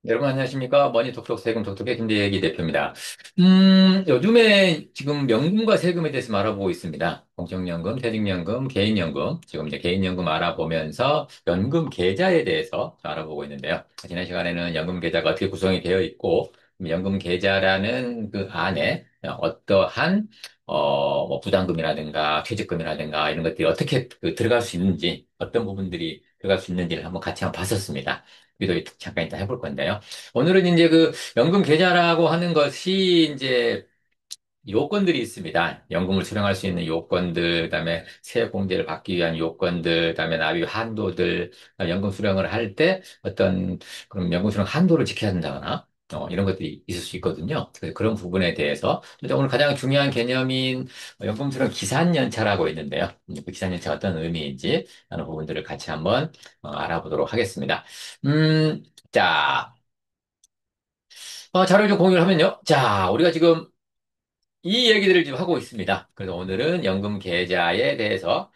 여러분 안녕하십니까? 머니 톡톡 세금 톡톡의 김대기 대표입니다. 요즘에 지금 연금과 세금에 대해서 좀 알아보고 있습니다. 공적연금, 퇴직연금, 개인연금. 지금 이제 개인연금 알아보면서 연금 계좌에 대해서 좀 알아보고 있는데요. 지난 시간에는 연금 계좌가 어떻게 구성이 되어 있고, 연금 계좌라는 그 안에 어떠한 뭐 부담금이라든가 퇴직금이라든가 이런 것들이 어떻게 들어갈 수 있는지, 어떤 부분들이 들어갈 수 있는지를 한번 같이 한번 봤었습니다. 우리도 잠깐 이따 해볼 건데요. 오늘은 이제 그 연금 계좌라고 하는 것이 이제 요건들이 있습니다. 연금을 수령할 수 있는 요건들, 그다음에 세액공제를 받기 위한 요건들, 그다음에 납입 한도들, 연금 수령을 할 때 어떤 그럼 연금 수령 한도를 지켜야 된다거나 이런 것들이 있을 수 있거든요. 그래서 그런 부분에 대해서 근데 오늘 가장 중요한 개념인 연금 수령 기산연차라고 있는데요. 그 기산연차가 어떤 의미인지 하는 부분들을 같이 한번 알아보도록 하겠습니다. 음, 자, 자료 좀 공유를 하면요. 자, 우리가 지금 이 얘기들을 지금 하고 있습니다. 그래서 오늘은 연금 계좌에 대해서,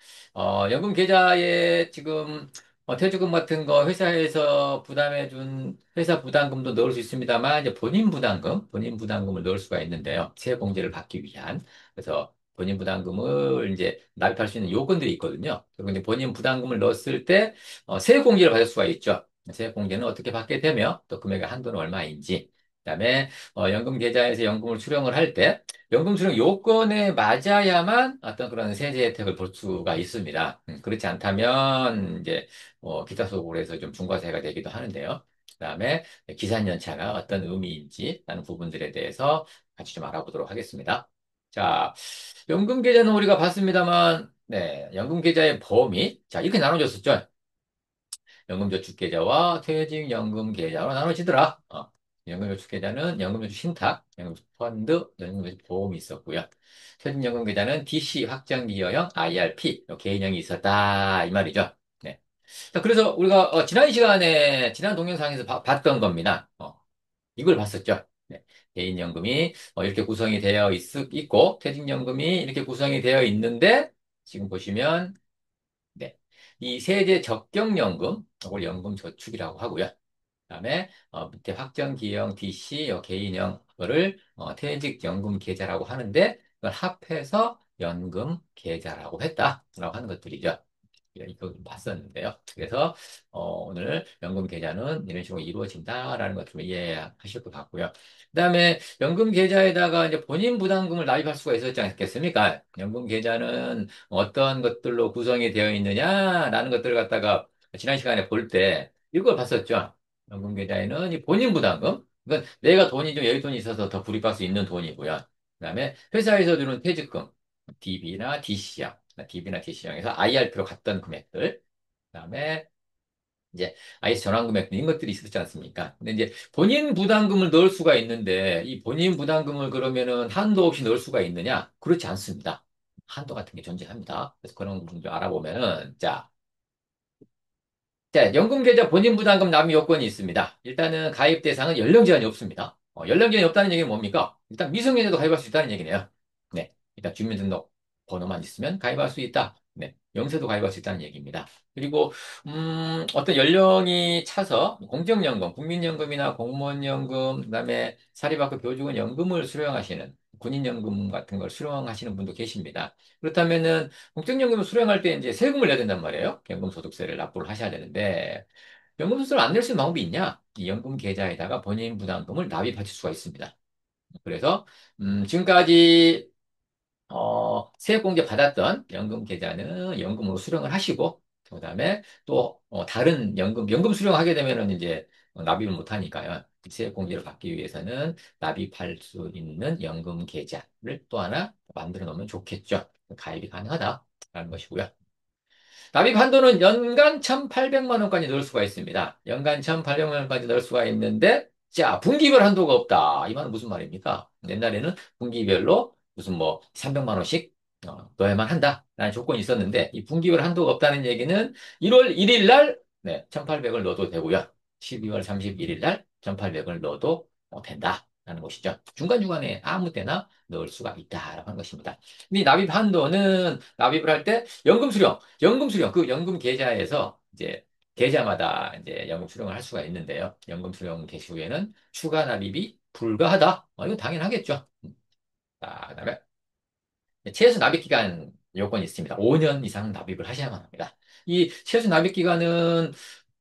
연금 계좌에 지금 퇴직금 같은 거 회사에서 부담해준 회사 부담금도 넣을 수 있습니다만, 이제 본인 부담금을 넣을 수가 있는데요. 세공제를 받기 위한. 그래서 본인 부담금을 이제 납입할 수 있는 요건들이 있거든요. 그리고 이제 본인 부담금을 넣었을 때, 세공제를 받을 수가 있죠. 세공제는 어떻게 받게 되며, 또 금액의 한도는 얼마인지, 그다음에 연금 계좌에서 연금을 수령을 할 때, 연금 수령 요건에 맞아야만 어떤 그런 세제 혜택을 볼 수가 있습니다. 그렇지 않다면 이제 기타 소득으로 해서 좀 중과세가 되기도 하는데요. 그다음에 기산연차가 어떤 의미인지 라는 부분들에 대해서 같이 좀 알아보도록 하겠습니다. 자, 연금 계좌는 우리가 봤습니다만, 네, 연금 계좌의 범위, 자, 이렇게 나눠졌었죠. 연금저축계좌와 퇴직연금 계좌로 나눠지더라. 연금저축계좌는 연금저축신탁, 연금저축펀드, 연금저축보험이 있었고요. 퇴직연금계좌는 DC 확정기여형 IRP 개인형이 있었다 이 말이죠. 네. 자, 그래서 우리가 지난 시간에 지난 동영상에서 봤던 겁니다. 이걸 봤었죠. 네. 개인연금이 이렇게 구성이 되어 있고 퇴직연금이 이렇게 구성이 되어 있는데 지금 보시면 네. 이 세제 적격연금, 이걸 연금저축이라고 하고요. 그다음에 밑에 확정기형 DC 개인형 거를 퇴직연금 계좌라고 하는데 그걸 합해서 연금 계좌라고 했다라고 하는 것들이죠. 이거 좀 봤었는데요. 그래서 오늘 연금 계좌는 이런 식으로 이루어진다라는 것들을 이해하실 것 같고요. 그다음에 연금 계좌에다가 이제 본인 부담금을 납입할 수가 있었지 않겠습니까? 연금 계좌는 어떤 것들로 구성이 되어 있느냐라는 것들을 갖다가 지난 시간에 볼 때 이걸 봤었죠. 연금 계좌에는 이 본인 부담금, 그러니까 내가 돈이 좀 여윳돈이 있어서 더 불입할 수 있는 돈이고요. 그다음에 회사에서 주는 퇴직금, DB나 DC형, DB나 DC형에서 IRP로 갔던 금액들, 그다음에 이제 IS 전환 금액 이런 것들이 있었지 않습니까? 근데 이제 본인 부담금을 넣을 수가 있는데 이 본인 부담금을 그러면은 한도 없이 넣을 수가 있느냐? 그렇지 않습니다. 한도 같은 게 존재합니다. 그래서 그런 부분 좀 알아보면은 자, 연금계좌 본인 부담금 납입 요건이 있습니다. 일단은 가입 대상은 연령 제한이 없습니다. 연령 제한이 없다는 얘기는 뭡니까? 일단 미성년자도 가입할 수 있다는 얘기네요. 네. 일단 주민등록 번호만 있으면 가입할 수 있다. 네. 영세도 가입할 수 있다는 얘기입니다. 그리고, 어떤 연령이 차서 공적연금, 국민연금이나 공무원연금, 그다음에 사립학교 교직원 연금을 수령하시는 군인연금 같은 걸 수령하시는 분도 계십니다. 그렇다면은 국적연금을 수령할 때 이제 세금을 내야 된단 말이에요. 연금소득세를 납부를 하셔야 되는데, 연금소득세를 안 낼 수 있는 방법이 있냐? 이 연금 계좌에다가 본인 부담금을 납입하실 수가 있습니다. 그래서, 지금까지, 세액공제 받았던 연금 계좌는 연금으로 수령을 하시고, 그 다음에 또, 다른 연금 수령하게 되면은 이제 납입을 못 하니까요. 세액공제를 받기 위해서는 납입할 수 있는 연금 계좌를 또 하나 만들어 놓으면 좋겠죠. 가입이 가능하다라는 것이고요. 납입 한도는 연간 1,800만 원까지 넣을 수가 있습니다. 연간 1,800만 원까지 넣을 수가 있는데, 자, 분기별 한도가 없다. 이 말은 무슨 말입니까? 옛날에는 분기별로 무슨 뭐 300만 원씩 넣어야만 한다라는 조건이 있었는데, 이 분기별 한도가 없다는 얘기는 1월 1일 날, 네, 1,800을 넣어도 되고요. 12월 31일 날 1,800을 넣어도 된다라는 것이죠. 중간중간에 아무 때나 넣을 수가 있다라고 하는 것입니다. 이 납입 한도는 납입을 할 때 연금 수령, 그 연금 계좌에서 이제 계좌마다 이제 연금 수령을 할 수가 있는데요. 연금 수령 개시 후에는 추가 납입이 불가하다. 이거 당연하겠죠. 자, 그다음에 최소 납입 기간 요건이 있습니다. 5년 이상 납입을 하셔야만 합니다. 이 최소 납입 기간은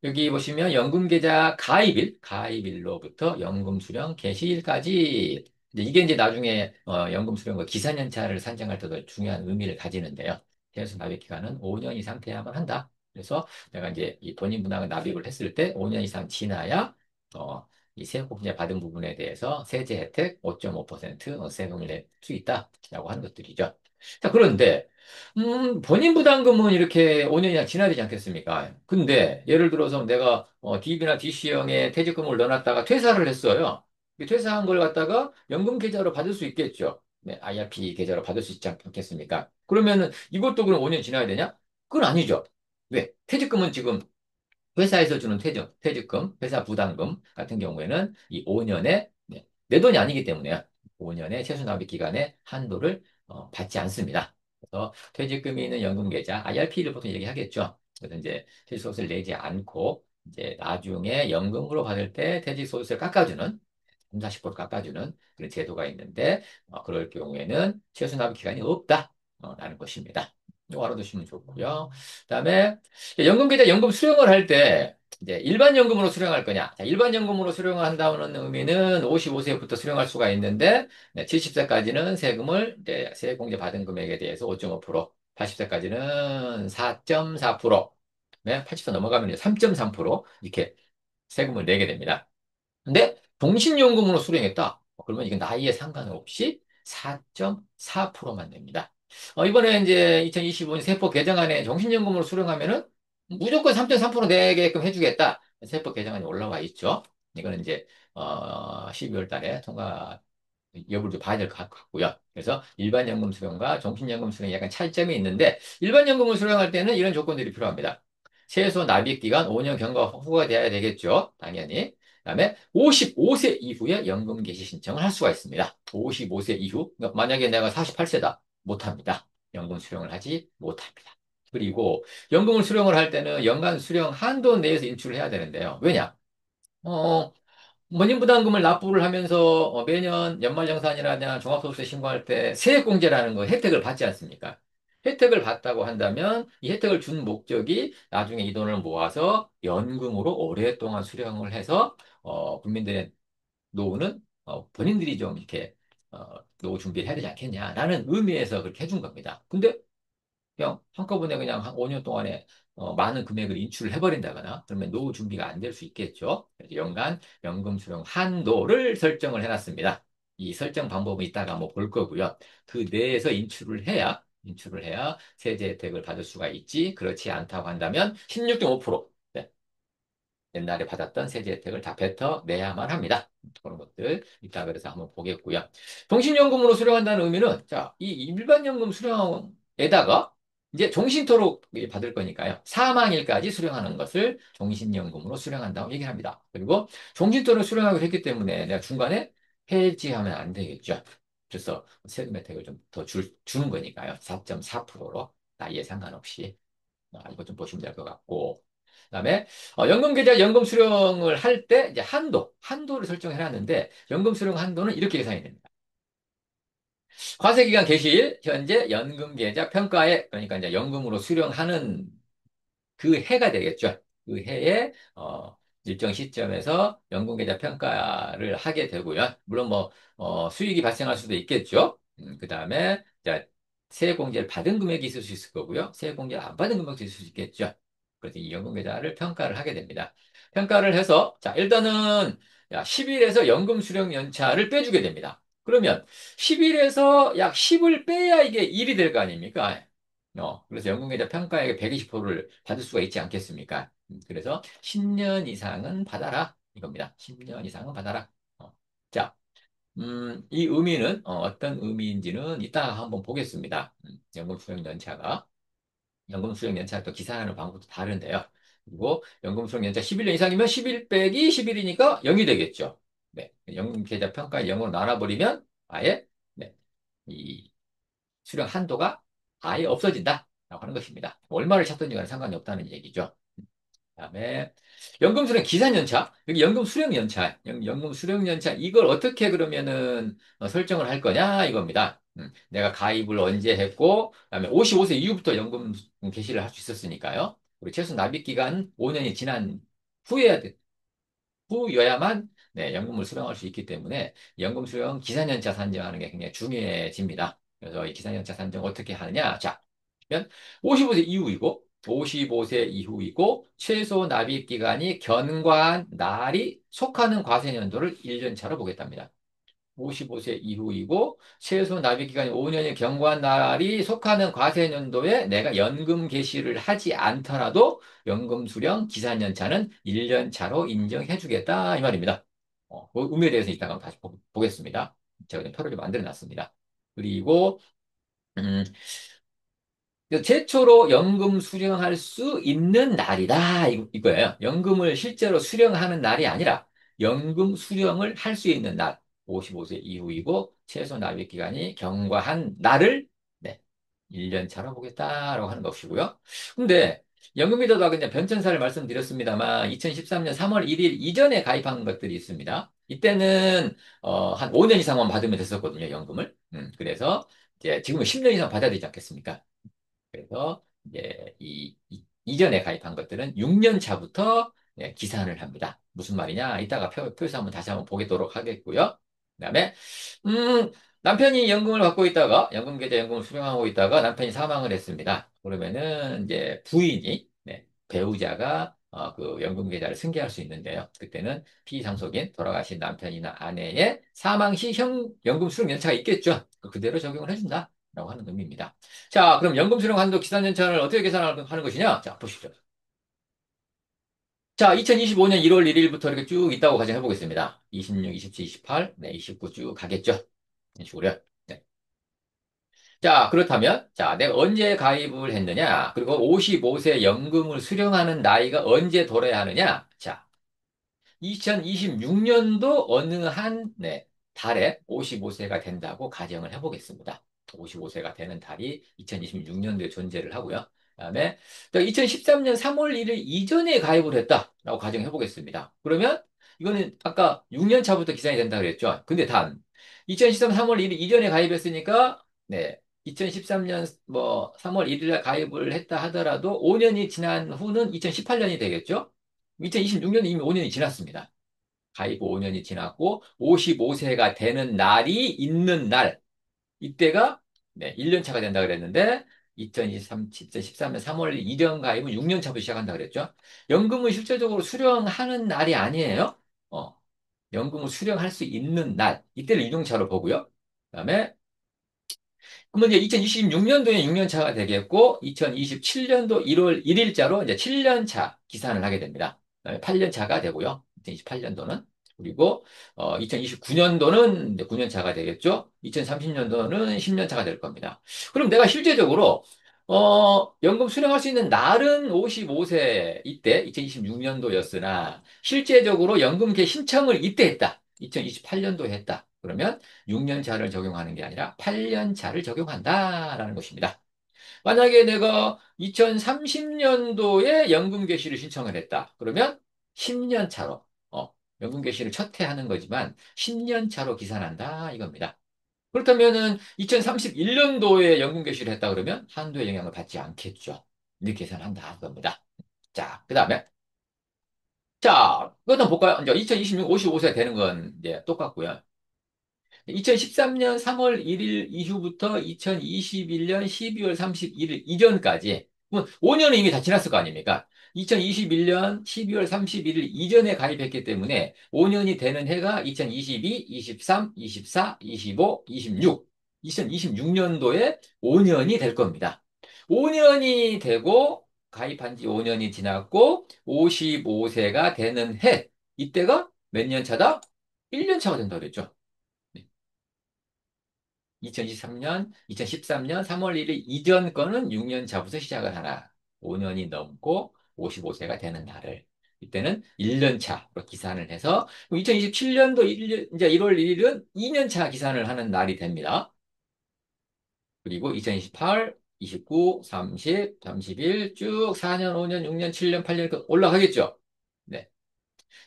여기 보시면 연금 계좌 가입일로부터 연금 수령 개시일까지 이게 이제 나중에 연금 수령과 기산연차를 산정할 때도 중요한 의미를 가지는데요. 최소 납입 기간은 5년 이상 돼야만 한다. 그래서 내가 이제 이 본인 분양을 납입을 했을 때 5년 이상 지나야 어, 이 세법이자 받은 부분에 대해서 세제 혜택 5.5% 세금을 낼 수 있다라고 하는 것들이죠. 자, 그런데 본인 부담금은 이렇게 5년 이상 지나야 되지 않겠습니까? 근데 예를 들어서 내가 DB나 DC형에 퇴직금을 넣어놨다가 퇴사를 했어요. 이 퇴사한 걸 갖다가 연금 계좌로 받을 수 있겠죠. 네, IRP 계좌로 받을 수 있지 않겠습니까? 그러면은 이것도 그럼 5년 지나야 되냐? 그건 아니죠. 왜? 퇴직금은 지금 회사에서 주는 퇴직금, 회사 부담금 같은 경우에는 이 5년에 내 돈이 아니기 때문에 5년의 최소 납입 기간의 한도를 받지 않습니다. 그래서 퇴직금이 있는 연금계좌, IRP를 보통 얘기하겠죠. 그래서 이제 퇴직소득세를 내지 않고 이제 나중에 연금으로 받을 때 퇴직소득세를 깎아주는 3, 40% 깎아주는 그런 제도가 있는데 그럴 경우에는 최소 납입 기간이 없다. 라는 것입니다. 이거 알아두시면 좋고요. 그다음에 연금계좌 연금 수령을 할 때 이제 일반 연금으로 수령할 거냐? 자, 일반 연금으로 수령을 한다는 의미는 55세부터 수령할 수가 있는데 70세까지는 세금을 이제 세공제 받은 금액에 대해서 5.5%, 80세까지는 4.4%, 네, 80세 넘어가면 3.3% 이렇게 세금을 내게 됩니다. 근데 종신연금으로 수령했다. 그러면 이건 나이에 상관없이 4.4%만 냅니다. 이번에 이제 2025년 세법 개정안에 종신연금으로 수령하면은 무조건 3.3% 내게끔 해주겠다. 세법 개정안이 올라와 있죠. 이거는 이제 12월 달에 통과 여부를 좀 봐야 될 것 같고요. 그래서 일반 연금 수령과 종신연금 수령이 약간 차이점이 있는데 일반 연금을 수령할 때는 이런 조건들이 필요합니다. 최소 납입 기간 5년 경과 후가 돼야 되겠죠. 당연히. 그다음에 55세 이후에 연금 개시 신청을 할 수가 있습니다. 55세 이후. 그러니까 만약에 내가 48세다. 못합니다. 연금 수령을 하지 못합니다. 그리고 연금을 수령을 할 때는 연간 수령 한도 내에서 인출을 해야 되는데요. 왜냐? 어, 본인부담금을 납부를 하면서 매년 연말정산이라냐 종합소득세 신고할 때 세액공제라는 거 혜택을 받지 않습니까? 혜택을 받다고 한다면 이 혜택을 준 목적이 나중에 이 돈을 모아서 연금으로 오랫동안 수령을 해서 국민들의 노후는 본인들이 좀 이렇게 노후 준비를 해야 되지 않겠냐라는 의미에서 그렇게 해준 겁니다. 근데 그냥 한꺼번에 그냥 한 5년 동안에 많은 금액을 인출을 해버린다거나 그러면 노후 준비가 안 될 수 있겠죠. 그래서 연간 연금 수령 한도를 설정을 해놨습니다. 이 설정 방법은 이따가 한번 볼 거고요. 그 내에서 인출을 해야 세제 혜택을 받을 수가 있지. 그렇지 않다고 한다면 16.5%. 옛날에 받았던 세제 혜택을 다 뱉어내야만 합니다. 그런 것들 이따 그래서 한번 보겠고요. 종신연금으로 수령한다는 의미는 자, 이 일반연금 수령에다가 이제 종신토록 받을 거니까요. 사망일까지 수령하는 것을 종신연금으로 수령한다고 얘기합니다. 그리고 종신토록 수령하기로 했기 때문에 내가 중간에 해지하면 안 되겠죠. 그래서 세금 혜택을 좀 더 주는 거니까요. 4.4%로 나이에 상관없이. 이거 좀 보시면 될 것 같고. 그다음에 연금계좌 연금 수령을 할 때 이제 한도를 설정해 놨는데 연금 수령 한도는 이렇게 계산이 됩니다. 과세기간 개시일 현재 연금계좌 평가액 그러니까 이제 연금으로 수령하는 그 해가 되겠죠. 그 해에 일정 시점에서 연금계좌 평가를 하게 되고요. 물론 뭐 수익이 발생할 수도 있겠죠. 그다음에 자, 세액공제를 받은 금액이 있을 수 있을 거고요. 세액공제를 안 받은 금액도 있을 수 있겠죠. 그래서 이 연금계좌를 평가를 하게 됩니다. 평가를 해서 자 일단은 10일에서 연금 수령 연차를 빼주게 됩니다. 그러면 10일에서 약 10을 빼야 이게 일이 될 거 아닙니까? 그래서 연금계좌 평가액의 120%를 받을 수가 있지 않겠습니까? 그래서 10년 이상은 받아라. 이겁니다. 10년 이상은 받아라. 자, 이 의미는 떤 의미인지는 이따가 한번 보겠습니다. 연금 수령 연차가 또 기산하는 방법도 다른데요. 그리고 연금 수령 연차 11년 이상이면 11 빼기 11이니까 0이 되겠죠. 네. 연금계좌 평가를 0으로 나눠버리면 아예 네. 이 수령 한도가 아예 없어진다. 라고 하는 것입니다. 얼마를 찾든지 간에 상관이 없다는 얘기죠. 그다음에 연금 수령 기산 연차. 여기 연금 수령 연차. 연금 수령 연차. 이걸 어떻게 그러면은 설정을 할 거냐 이겁니다. 내가 가입을 언제 했고 그다음에 55세 이후부터 연금 개시를 할 수 있었으니까요. 그리고 최소 납입 기간 5년이 지난 후에 후여야만 네, 연금을 수령할 수 있기 때문에 연금 수령 기산연차 산정하는 게 굉장히 중요해집니다. 그래서 이 기산연차 산정 어떻게 하느냐? 자, 그러면 55세 이후이고 55세 이후이고 최소 납입 기간이 견과한 날이 속하는 과세년도를 1년 차로 보겠답니다. 55세 이후이고 최소 납입 기간이 5년이 경과한 날이 속하는 과세년도에 내가 연금 개시를 하지 않더라도 연금 수령 기산연차는 1년 차로 인정해 주겠다 이 말입니다. 그 의미에 대해서 이따가 다시 보겠습니다. 제가 지금 표를 좀 만들어 놨습니다. 그리고 음, 최초로 연금 수령할 수 있는 날이다. 이거예요. 연금을 실제로 수령하는 날이 아니라 연금 수령을 할 수 있는 날. 55세 이후이고 최소 납입 기간이 경과한 날을 네, 1년 차로 보겠다라고 하는 것이고요. 근데 연금에다가 그냥 변천사를 말씀드렸습니다만 2013년 3월 1일 이전에 가입한 것들이 있습니다. 이때는 한 5년 이상만 받으면 됐었거든요, 연금을. 그래서 이제 지금은 10년 이상 받아야 되지 않겠습니까? 그래서 이제 이전에 가입한 것들은 6년 차부터 기산을 합니다. 무슨 말이냐? 이따가 표에서 한번 다시 한번 보도록 하겠고요. 그다음에 음, 남편이 연금을 받고 있다가 연금 계좌 연금을 수령하고 있다가 남편이 사망을 했습니다. 그러면은 이제 부인이 배우자가 그 연금 계좌를 승계할 수 있는데요. 그때는 피상속인 돌아가신 남편이나 아내의 사망 시 연금 수령 연차가 있겠죠. 그대로 적용을 해준다라고 하는 의미입니다. 자, 그럼 연금 수령 한도 기산 연차를 어떻게 계산하는 것이냐? 자, 보시죠. 자, 2025년 1월 1일부터 이렇게 쭉 있다고 가정해 보겠습니다. 26, 27, 28, 네, 29 쭉 가겠죠? 이런 식으로요. 네. 자, 그렇다면, 자, 내가 언제 가입을 했느냐? 그리고 55세 연금을 수령하는 나이가 언제 돌아야 하느냐? 자, 2026년도 어느 한 달에 55세가 된다고 가정을 해보겠습니다. 55세가 되는 달이 2026년도에 존재를 하고요. 그다음에 2013년 3월 1일 이전에 가입을 했다라고 가정해 보겠습니다. 그러면 이거는 아까 6년 차부터 기산이 된다 그랬죠. 근데 단 2013년 3월 1일 이전에 가입했으니까 2013년 뭐 3월 1일에 가입을 했다 하더라도 5년이 지난 후는 2018년이 되겠죠. 2026년은 이미 5년이 지났습니다. 가입 5년이 지났고 55세가 되는 날이 있는 날 이때가 1년 차가 된다 그랬는데 2013년 3월 1년 가입은 6년 차부터 시작한다 그랬죠. 연금을 실제적으로 수령하는 날이 아니에요. 어, 연금을 수령할 수 있는 날 이때를 6년차로 보고요. 그다음에 그러면 이제 2026년도에 6년 차가 되겠고, 2027년도 1월 1일자로 이제 7년 차 기산을 하게 됩니다. 8년 차가 되고요. 2028년도는. 그리고 2029년도는 이제 9년 차가 되겠죠. 2030년도는 10년 차가 될 겁니다. 그럼 내가 실제적으로 연금 수령할 수 있는 날은 55세 이때 2026년도였으나 실제적으로 연금계 신청을 이때 했다. 2028년도에 했다. 그러면 6년 차를 적용하는 게 아니라 8년 차를 적용한다라는 것입니다. 만약에 내가 2030년도에 연금 개시를 신청을 했다. 그러면 10년 차로, 연금 개시를 첫 해 하는 거지만 10년 차로 기산한다 이겁니다. 그렇다면은 2031년도에 연금 개시를 했다 그러면 한도의 영향을 받지 않겠죠. 이렇게 계산한다 이겁니다. 자, 그 다음에 자, 그것 한번 볼까요? 이제 2026, 55세 되는 건 이제 똑같고요. 2013년 3월 1일 이후부터 2021년 12월 31일 이전까지 5년은 이미 다 지났을 거 아닙니까? 2021년 12월 31일 이전에 가입했기 때문에 5년이 되는 해가 2022, 23, 24, 25, 26, 2026년도에 5년이 될 겁니다. 5년이 되고 가입한 지 5년이 지났고 55세가 되는 해 이때가 몇 년 차다? 1년 차가 된다고 그랬죠. 2023년, 2013년 3월 1일 이전 거는 6년 차부터 시작을 하나. 5년이 넘고 55세가 되는 날을. 이때는 1년 차로 기산을 해서 2027년도 이제 1월 1일은 2년 차 기산을 하는 날이 됩니다. 그리고 2028, 29, 30, 31, 쭉 4년, 5년, 6년, 7년, 8년 올라가겠죠? 네.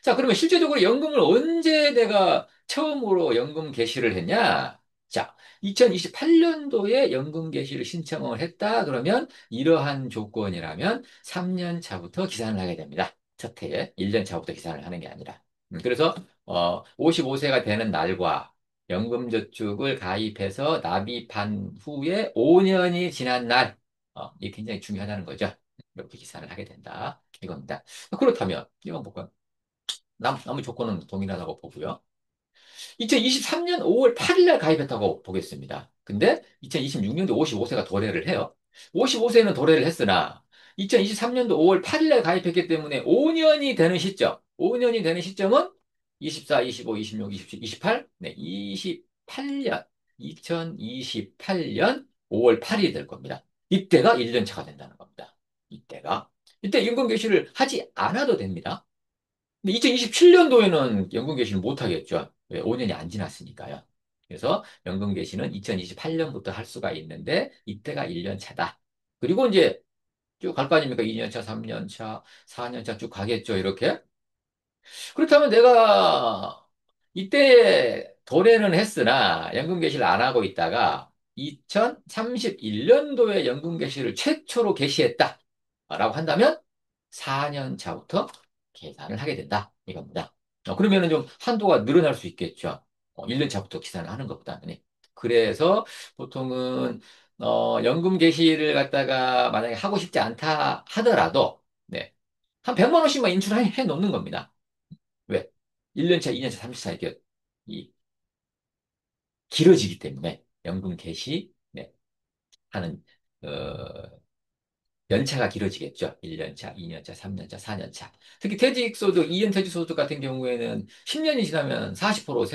자, 그러면 실제적으로 연금을 언제 내가 처음으로 연금 개시를 했냐? 자, 2028년도에 연금 개시를 신청을 했다. 그러면 이러한 조건이라면 3년 차부터 기산을 하게 됩니다. 첫 해에 1년 차부터 기산을 하는 게 아니라. 그래서 55세가 되는 날과 연금저축을 가입해서 납입한 후에 5년이 지난 날, 이게 굉장히 중요하다는 거죠. 이렇게 기산을 하게 된다. 이겁니다. 그렇다면 이건 볼까요? 나머지 조건은 동일하다고 보고요. 2023년 5월 8일 날 가입했다고 보겠습니다. 근데 2026년도 55세가 도래를 해요. 55세는 도래를 했으나 2023년도 5월 8일 날 가입했기 때문에 5년이 되는 시점, 5년이 되는 시점은 24, 25, 26, 27, 28, 네, 28년, 2028년 5월 8일이 될 겁니다. 이때가 1년 차가 된다는 겁니다. 이때가. 이때 임금 개시를 하지 않아도 됩니다. 근데 2027년도에는 연금 개시를 못 하겠죠. 왜? 5년이 안 지났으니까요. 그래서 연금 개시는 2028년부터 할 수가 있는데 이때가 1년 차다. 그리고 이제 쭉 갈 거 아닙니까? 2년 차, 3년 차, 4년 차 쭉 가겠죠. 이렇게. 그렇다면 내가 이때 도래는 했으나 연금 개시를 안 하고 있다가 2031년도에 연금 개시를 최초로 개시했다. 라고 한다면 4년 차부터 계산을 하게 된다. 이겁니다. 그러면은 좀 한도가 늘어날 수 있겠죠. 1년 차부터 계산을 하는 것보다는. 그래서 보통은 연금 개시를 갖다가 만약에 하고 싶지 않다 하더라도 네. 한 100만 원씩만 인출해 놓는 겁니다. 왜? 1년 차, 2년 차, 3년 차 이렇게 이 길어지기 때문에 연금 개시 네, 하는 연차가 길어지겠죠. 1년차, 2년차, 3년차, 4년차. 특히 퇴직소득, 이연 퇴직소득 같은 경우에는 10년이 지나면 40%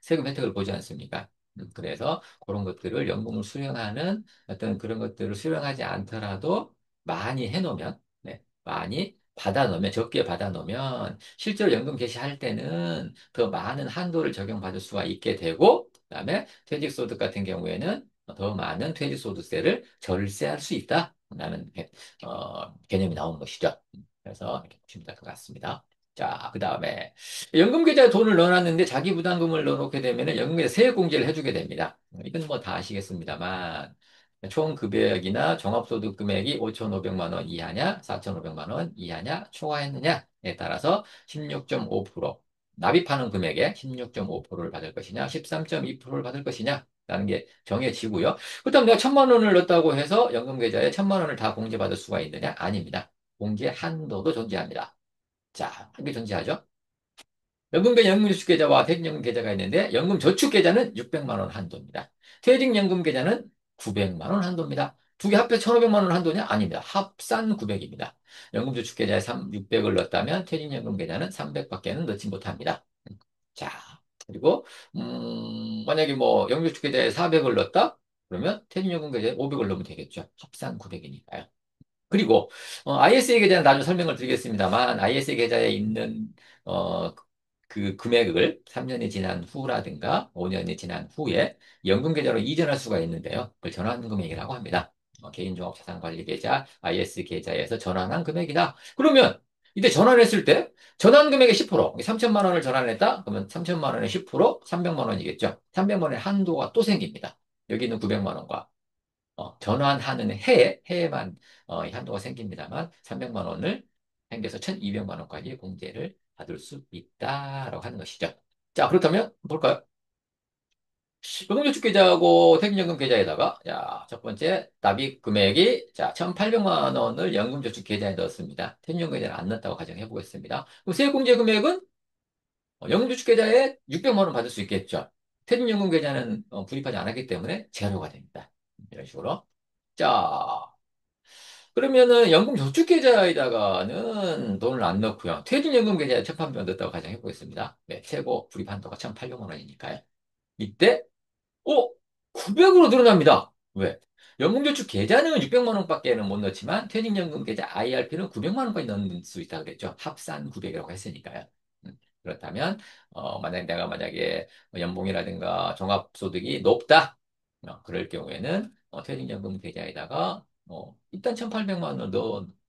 세금 혜택을 보지 않습니까? 그래서 그런 것들을 연금을 수령하는 어떤 그런 것들을 수령하지 않더라도 많이 해놓으면, 네, 많이 받아놓으면, 적게 받아놓으면 실제로 연금 개시할 때는 더 많은 한도를 적용받을 수가 있게 되고, 그다음에 퇴직소득 같은 경우에는 더 많은 퇴직소득세를 절세할 수 있다. 라는 개념이 나오는 것이죠. 그래서 이렇게 보시면 될 것 같습니다. 자, 그 다음에 연금계좌에 돈을 넣어놨는데 자기 부담금을 넣어놓게 되면 연금계좌 세액공제를 해주게 됩니다. 이건 뭐 다 아시겠습니다만 총 급여액이나 종합소득 금액이 5,500만 원 이하냐, 4,500만 원 이하냐, 초과했느냐에 따라서 16.5%, 납입하는 금액의 16.5%를 받을 것이냐, 13.2%를 받을 것이냐, 라는 게 정해지고요. 그렇다면 내가 1,000만 원을 넣었다고 해서 연금계좌에 1,000만 원을 다 공제받을 수가 있느냐? 아닙니다. 공제 한도도 존재합니다. 자, 한 개 존재하죠? 연금저축계좌와 퇴직연금계좌가 있는데 연금저축계좌는 600만 원 한도입니다. 퇴직연금계좌는 900만 원 한도입니다. 두 개 합해 1,500만 원 한도냐? 아닙니다. 합산 900입니다. 연금저축계좌에 600을 넣었다면 퇴직연금계좌는 300밖에는 넣지 못합니다. 자, 그리고 만약에 뭐 연금저축계좌에 400을 넣었다? 그러면 퇴직연금계좌에 500을 넣으면 되겠죠. 합산 900이니까요. 그리고 ISA 계좌는 나중에 설명을 드리겠습니다만 ISA 계좌에 있는 그 금액을 3년이 지난 후라든가 5년이 지난 후에 연금 계좌로 이전할 수가 있는데요. 그걸 전환 금액이라고 합니다. 개인종합자산관리계좌 IS 계좌에서 전환한 금액이다. 그러면 이때 전환했을 때 전환 금액의 10%, 3천만 원을 전환했다? 그러면 3천만 원의 10%, 300만 원이겠죠. 300만 원의 한도가 또 생깁니다. 여기 있는 900만 원과 전환하는 해에만 이 한도가 생깁니다만 300만 원을 생겨서 1,200만 원까지 공제를 받을 수 있다라고 하는 것이죠. 자, 그렇다면 볼까요? 연금저축 계좌하고 퇴직연금 계좌에다가 첫 번째 납입 금액이 1,800만 원을 연금저축 계좌에 넣었습니다. 퇴직연금 계좌를 안 넣었다고 가정해 보겠습니다. 그럼 세액공제 금액은 연금저축 계좌에 600만 원 받을 수 있겠죠. 퇴직연금 계좌는 불입하지 않았기 때문에 제로가 됩니다. 이런 식으로. 자, 그러면은 연금저축계좌에다가는 돈을 안 넣고요. 퇴직연금계좌에 1,800만 넣었다고 가정해 보겠습니다. 네, 최고 불입 한도가 1,800만 원이니까요. 이때 900으로 늘어납니다. 왜? 연금저축 계좌는 600만 원밖에는 못 넣지만 퇴직연금 계좌 IRP는 900만 원까지 넣을 수 있다 그랬죠. 합산 900이라고 했으니까요. 그렇다면 만약에 연봉이라든가 종합소득이 높다. 그럴 경우에는 퇴직연금 계좌에다가 일단 1,800만 원을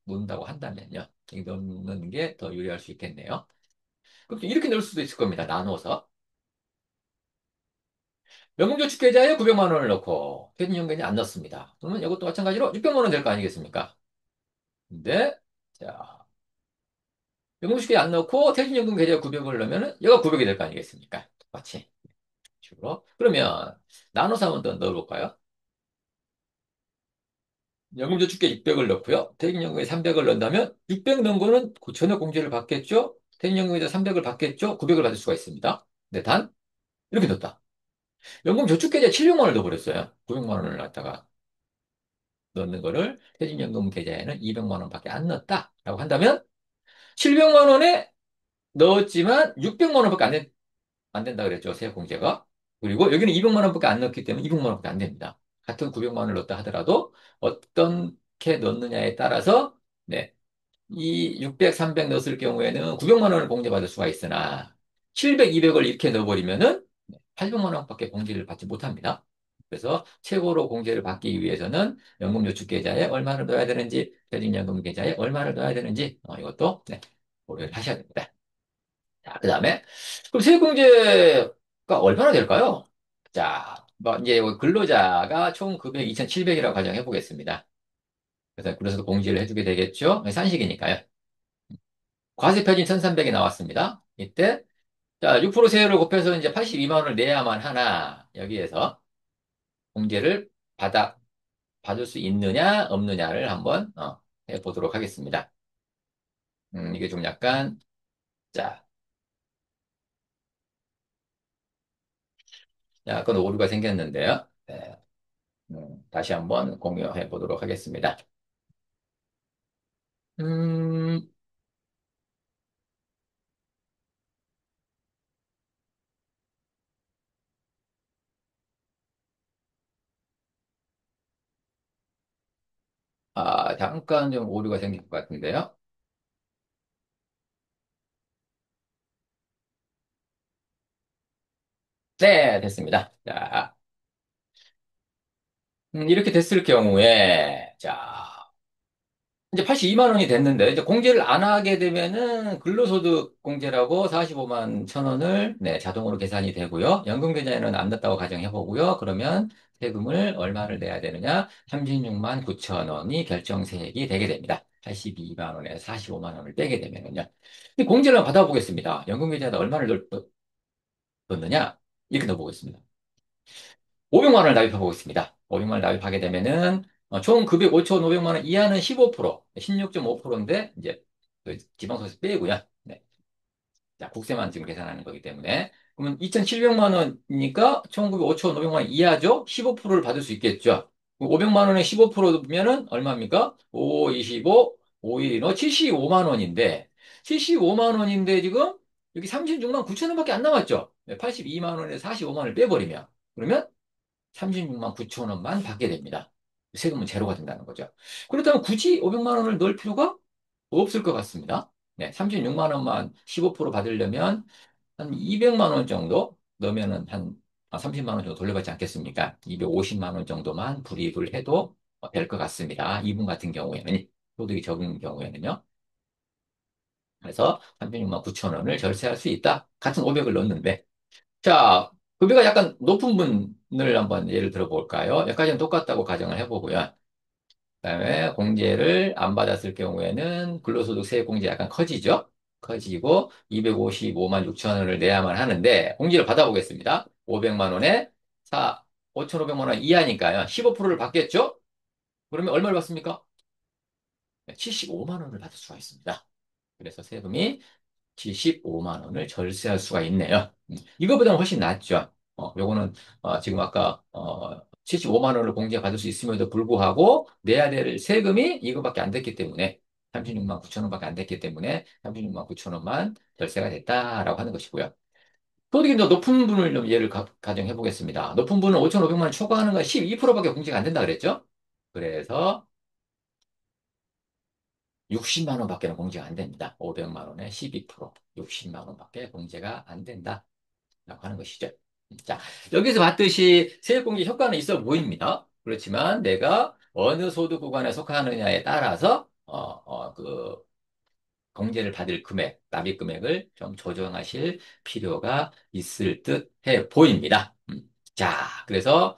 넣는다고 한다면요. 이 넣는 게 더 유리할 수 있겠네요. 그럼 이렇게 넣을 수도 있을 겁니다. 나눠서. 연금저축계좌에 900만 원을 넣고 퇴직연금에 안 넣습니다. 그러면 이것도 마찬가지로 600만 원 될 거 아니겠습니까? 근데 자, 연금저축계좌에 안 넣고 퇴직연금 계좌에 900을 넣으면은 얘가 900이 될 거 아니겠습니까? 똑같이. 식으로. 그러면 나눠서 한번 더 넣어볼까요? 연금저축계 600을 넣고요. 퇴직연금에 300을 넣는다면 600 넣은 거는 그 전액 공제를 받겠죠? 퇴직연금에서 300을 받겠죠? 900을 받을 수가 있습니다. 근데 단 이렇게 넣었다. 연금저축계좌에 700만 원을 넣어버렸어요. 900만 원을 갖다가 넣는 거를 퇴직연금 계좌에는 200만 원밖에 안 넣었다라고 한다면 700만 원에 넣었지만 600만 원밖에 안 된다 그랬죠. 세액공제가. 그리고 여기는 200만 원밖에 안 넣었기 때문에 200만 원밖에 안 됩니다. 같은 900만 원을 넣었다 하더라도 어떻게 넣느냐에 따라서 네, 이 600, 300 넣었을 경우에는 900만 원을 공제받을 수가 있으나 700, 200을 이렇게 넣어버리면은 800만 원밖에 공제를 받지 못합니다. 그래서 최고로 공제를 받기 위해서는 연금저축계좌에 얼마를 넣어야 되는지, 퇴직연금 계좌에 얼마를 넣어야 되는지 이것도 네, 고려를 하셔야 됩니다. 자, 그 다음에 그럼 세액공제가 얼마나 될까요? 자, 뭐 이제 근로자가 총 급여 2,700이라고 가정해 보겠습니다. 그래서 공제를 해주게 되겠죠? 산식이니까요. 과세표진 1,300이 나왔습니다. 이때, 자, 6% 세율을 곱해서 이제 82만 원을 내야만 하나, 여기에서 공제를 받을 수 있느냐, 없느냐를 한번, 해보도록 하겠습니다. 이게 좀 약간, 자, 약간 오류가 생겼는데요. 네, 다시 한번 공유해 보도록 하겠습니다. 음, 잠깐 좀 오류가 생긴 것 같은데요. 네, 됐습니다. 자, 이렇게 됐을 경우에, 자, 이제 82만 원이 됐는데, 이제 공제를 안 하게 되면은 근로소득 공제라고 45만 천 원을, 네, 자동으로 계산이 되고요. 연금계좌에는 안 넣었다고 가정해 보고요. 그러면 세금을 얼마를 내야 되느냐? 36만 9천 원이 결정세액이 되게 됩니다. 82만 원에서 45만 원을 빼게 되면은요. 이 공제를 받아보겠습니다. 연금계좌에다 얼마를 넣느냐? 이렇게 넣어보겠습니다. 500만 원을 납입해 보겠습니다. 500만 원을 납입하게 되면은 총 급여 5,500만 원 이하는 15%, 16.5%인데 이제 그 지방소득세 빼고요. 네. 자, 국세만 지금 계산하는 거기 때문에 그러면 2,700만 원이니까 총 급여 5,500만 원 이하죠? 15%를 받을 수 있겠죠? 500만 원에 15%면은 얼마입니까? 5, 25, 5, 1, 75만 원인데 75만 원인데 지금 여기 36만 9천 원밖에 안 남았죠? 82만 원에 45만 원을 빼버리면 그러면 36만 9천 원만 받게 됩니다. 세금은 제로가 된다는 거죠. 그렇다면 굳이 500만 원을 넣을 필요가 없을 것 같습니다. 네, 36만 원만 15% 받으려면 한 200만 원 정도 넣으면은 한 30만 원 정도 돌려받지 않겠습니까? 250만 원 정도만 불입을 해도 될 것 같습니다. 이분 같은 경우에는, 소득이 적은 경우에는요. 그래서 36만 9천 원을 절세할 수 있다. 같은 500을 넣었는데. 자, 급여가 약간 높은 분을 한번 예를 들어볼까요? 여기까지는 똑같다고 가정을 해보고요. 그다음에 공제를 안 받았을 경우에는 근로소득세 공제 약간 커지죠? 커지고 255만 6천 원을 내야만 하는데 공제를 받아보겠습니다. 500만 원에 5,500만 원 이하니까요. 15%를 받겠죠? 그러면 얼마를 받습니까? 75만 원을 받을 수가 있습니다. 그래서 세금이 75만 원을 절세할 수가 있네요. 이거보다는 훨씬 낫죠. 요거는 지금 아까 75만 원을 공제받을 수 있음에도 불구하고 내야 될 세금이 이거밖에 안 됐기 때문에 36만 9천 원밖에 안 됐기 때문에 36만 9천 원만 절세가 됐다라고 하는 것이고요. 소득이 더 높은 분을 좀 예를 가정해 보겠습니다. 높은 분은 5,500만 원 초과하는 건 12%밖에 공제가 안 된다 그랬죠? 그래서 60만 원밖에는 공제가 안 됩니다. 500만 원에 12%, 60만 원밖에 공제가 안 된다라고 하는 것이죠. 자, 여기서 봤듯이 세액공제 효과는 있어 보입니다. 그렇지만 내가 어느 소득 구간에 속하느냐에 따라서 공제를 받을 금액, 납입 금액을 좀 조정하실 필요가 있을 듯 해 보입니다. 자, 그래서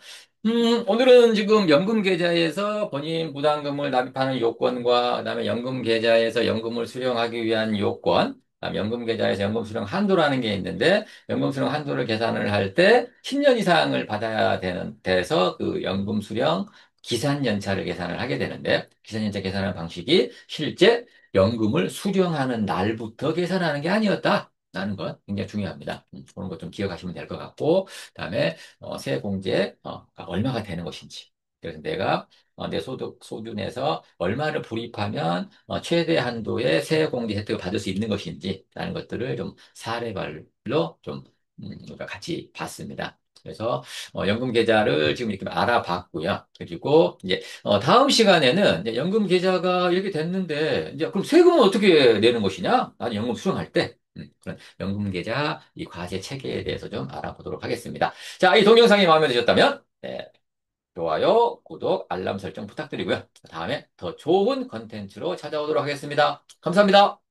오늘은 지금 연금 계좌에서 본인 부담금을 납입하는 요건과 그다음에 연금 계좌에서 연금을 수령하기 위한 요건, 그다음에 연금 계좌에서 연금 수령 한도라는 게 있는데 연금 수령 한도를 계산을 할 때 10년 이상을 받아야 돼서 그 연금 수령 기산 연차를 계산을 하게 되는데 기산 연차 계산하는 방식이 실제 연금을 수령하는 날부터 계산하는 게 아니었다라는 건 굉장히 중요합니다. 그런 것 좀 기억하시면 될 것 같고, 그다음에 세액공제 얼마가 되는 것인지. 그래서 내가 내 소득 수준에서 얼마를 불입하면 최대 한도의 세액공제 혜택을 받을 수 있는 것인지라는 것들을 좀 사례별로 좀 우리가 같이 봤습니다. 그래서 연금 계좌를 지금 이렇게 알아봤고요. 그리고 이제 다음 시간에는 이제 연금 계좌가 이렇게 됐는데, 이제 그럼 세금은 어떻게 내는 것이냐? 나는 연금 수령할 때. 그런 연금 계좌 이 과세 체계에 대해서 좀 알아보도록 하겠습니다. 자, 이 동영상이 마음에 드셨다면, 네, 좋아요, 구독, 알람 설정 부탁드리고요. 다음에 더 좋은 컨텐츠로 찾아오도록 하겠습니다. 감사합니다.